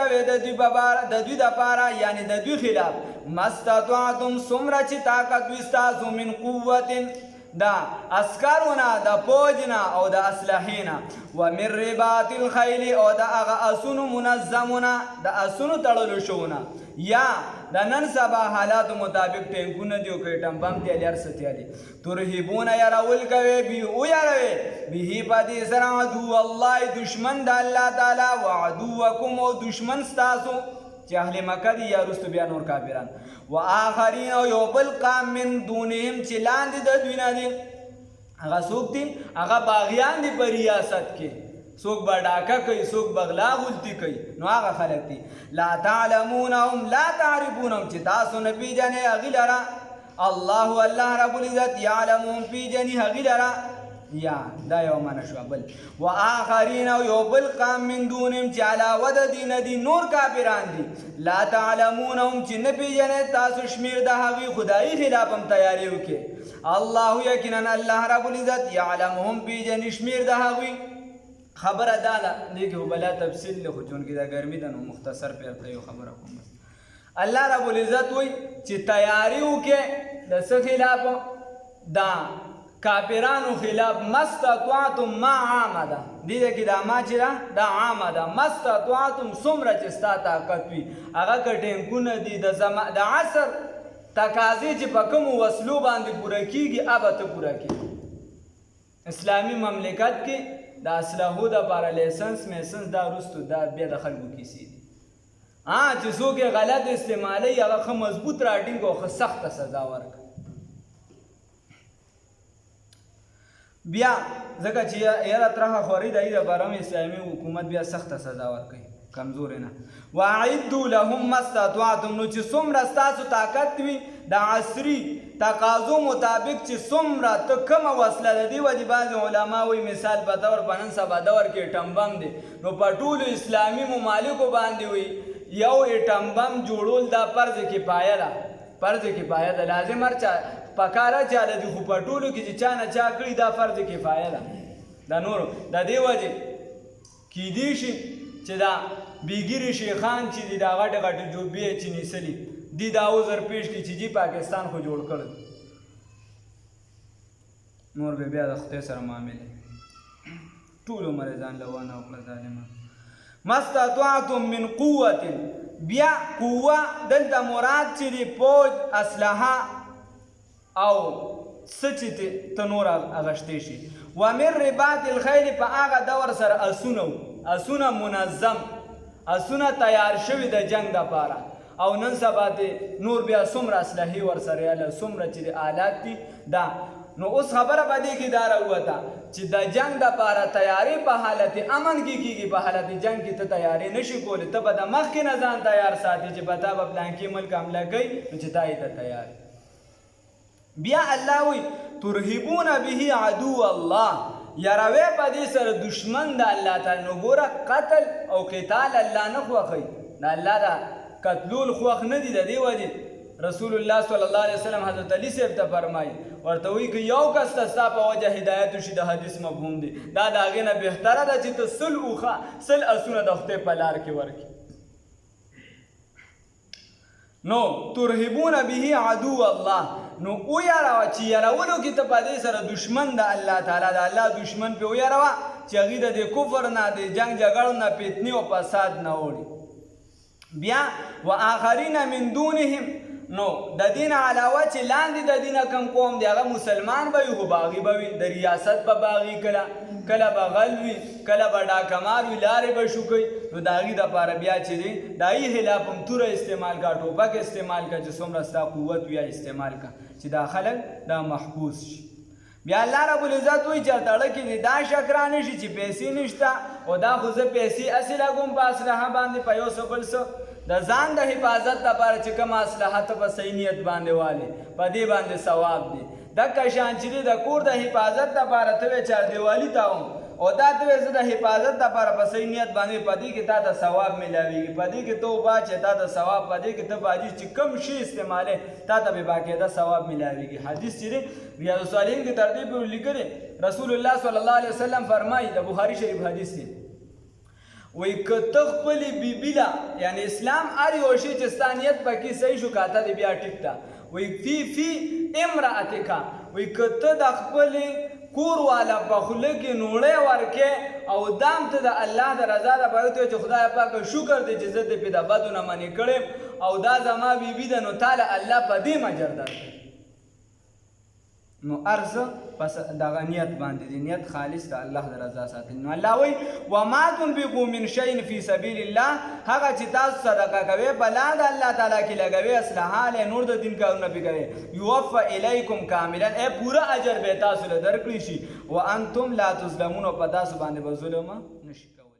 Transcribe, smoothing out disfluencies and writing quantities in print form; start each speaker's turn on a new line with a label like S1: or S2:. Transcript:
S1: کوئ د دوی دپاره یعنی د دوی خلاف ما استطعتم څومره چې طاقت وي ستاسو من قوت دا عسکرونه د پوجنا او د اسلحینا ومن رباط الخیل او د هغه اسونو منظمونه د اسونو تړلو شوونه یا د نن سبا حالاتو مطابق ټینکونه دی او کټم بم دی لار ستیالي ترهبون يرول کوي بي او يروي به پدې سره عدو الله دشمن د الله تعالی او عدوکم او دشمن ستاسو چې اهل مکه دي یا رستو بیا نور کافران و آخرین او یو بل قام من دونهم چې لاندې د دوی نه دي هغه څوک دي هغه باغیان دي په ریاست کې څوک به ډاکه کوي څوک بغلا غلطي کوي نو هغه خلک دي لا تعلمونهم لا تعرفونهم چې تاسو نه پیژنئ هغوی لره الله رب العزت یعلمهم پیژني هغوی لره یا دا یو معنی شوه بل و آخرین او یو بل قام من دونهم چې علاوه د دې نه دي نور کافران دي لا تعلمونهم چې نه پیژنئ تاسو شمیر د هغوی خدایي خلاف هم تیاری وکړئ الله یقینا الله رب العزت یعلمهم پیژني شمیر د هغوی خبره دا ده دې کې بلا تفصیل له خو چونکې دا ګرمي ده نو مختصر پرته یو خبره کوم الله رب العزت وایي چې تیاری وکړئ د څه خلاف دا کافرانو خلاف مستطعتم ما عامه ده دې کې دا ما چې دا عامه ده مستطعتم څومره چې ستا طاقت وي هغه که ټینکونه دي د عصر تقاضې چې په کومو وسلو باندې پوره کېږي هغه ته پوره کېږي اسلامي مملکت کې د اسلحو دپاره لیسنس میسنس دا وروستو دا بیا د خلکو کیسې دي چې څوک یې غلط استعمالوي هغه ښه مضبوط راټینګ او ښه سخته سزا ورکړه بیا ځکه چې یاره ترخه خوري د دې لپاره هم اسلامي حکومت بیا سخته سزا ورکوي کمزورې نه واعدوا لهم ما استطعتم نو چې څومره ستاسو طاقت وي د عصري تقاضو مطابق چې څومره ته کومه وسله د دې وجې بعضې علما وایي مثال په طور په نن سبا دور کې ایټم بم دی نو په ټولو اسلامي ممالکو باندې وي یو ایټم بم جوړول دا فرض کفایه ده فرض کفایه ده لازم هر چا پکاره چاله دي خو په ټولو کې چې چا نه چا کړي دا فرض کفایه ده دا نورو د دې وجې کیدی شي چې دا بیګیري شیخان چې دي دا غټې غټې جوبې چې نیسلي دي دا عذر پیش کړي چې جی پاکستان خو جوړ کړی نور به بیا د خدای سره معاملې ټول عمر یې ځان له ونه وکړه ظالمان ما استطعتم من قوة بیا قوه دلته مراد چې دی پوج اسلحه او څه چې ته نور اغشتی شي ومن رباط الخیل په هغه دور سره اسونه منظم اسونه تیار شوي د جنگ دپاره او نن سبا نور بیا څومره اسلحې ورسره یاله څومره چې د آلات دي دا نو اوس خبره به دې کې دا راووته چې د جنگ دپاره تیاری په حالت امن کې کېږي په حالت جنگ کې ته تیاری نشي کولی ته به د مخکې نه ځان تیار ساتي چې به تا به پلانکي ملک حمله کوي نو چې تا یې ته تیار بیا الله وی ترهبون به عدو الله یروي په دې سره دشمن د الله تعالی نو ګوره قتل او قتال الله نه خوښوي د الله دا قتلول خوښ نه دي د دې وجې رسول الله صلی الله علیه وسلم حضرت علی صاحب ته فرمایي ورته وایي که یو کس ته ستا په وجه هدایت وشي د حدیث مفهوم دی دا د هغې نه بهتره ده چې ته سل اسونه د خدای په لار کې ورکړي نو ترهبون به عدو الله نو او یاروه چې یارولو کې ته په دې سره دشمن د الله تعالی د الله دشمن پې ویاروه چې هغوی د دې کفر نه د جنګ جګړو نه فتنې او فساد نه وړي بیا و آخرین من دونهم نو د دین علاوه چې لاندې د دینه کم قوم دی هغه مسلمان به وي خو باغي به وي د ریاست به باغي کله به غل وي کله به ډاکمار وي لارې به شو کوي نو د هغې دپاره بیا چې دی د هغې خلاف هم توره استعمال کا ټوپک استعمال کا چې څومره ستا قوت وي استعمال کا چې دا خلک دا محفوظ شي بیا الله رب العزت وایي چې تړه کې دې دا شک رانه شي چې پیسې نشته او دا خو زه پیسې هسې لګوم په اسلحه باندې په یو څه بل څه د ځان د حفاظت لپاره چې کومه اسلحه ته په صحیح نیت باندې والې په دې باندې ثواب دی دکه شان چې د کور د حفاظت لپاره ته وې چاردیوالي ته وم او دا ته وې زه د حفاظت لپاره په صحیح نیت باندې په دې کې تا ته ثواب میلاویږي په دې کې ته وباچې تا ته ثواب په دې کې ته باجي چې کم شي استعمالې تا ته به باقاعده ثواب میلاویږي حدیث چې دی ریاض الصالحین کې ترتیب لیکلی رسول الله صلی الله علیه وسلم فرمایي د بخاري شریف حدیث دی وی که ته خپلې بیبي له یعنی اسلام هر یو شی چې ستا نیت پکې صحیح شو که ته دې بیا ټیک ته وی فی امرأتکا وی که ته د خپلې کور والا په خوله کې نوړی ورکې او دام ته د الله د رضا دپاره ته چې خدای پاکه شکر دی چې زه دې پې د بدو نه منې کړی او دا زما بیبي ده نو تاله الله په دې مجر درکړي نو ارزه پس دغه نیت باندې دی نیت خالص د الله د رضا ساتل نو الله وایي وما تنفقوا من شیء فی سبیل الله هغه چې تاسو صدقه کوئ په لار د الله تعالی کې لګوئ اصلاحات نور د دین کارونه پې کوئ یوفى الیکم کاملا پوره اجر به تاسو له درکړي شي وانتم لا تظلمون او په تاسو باندې به ظلم نشي کولی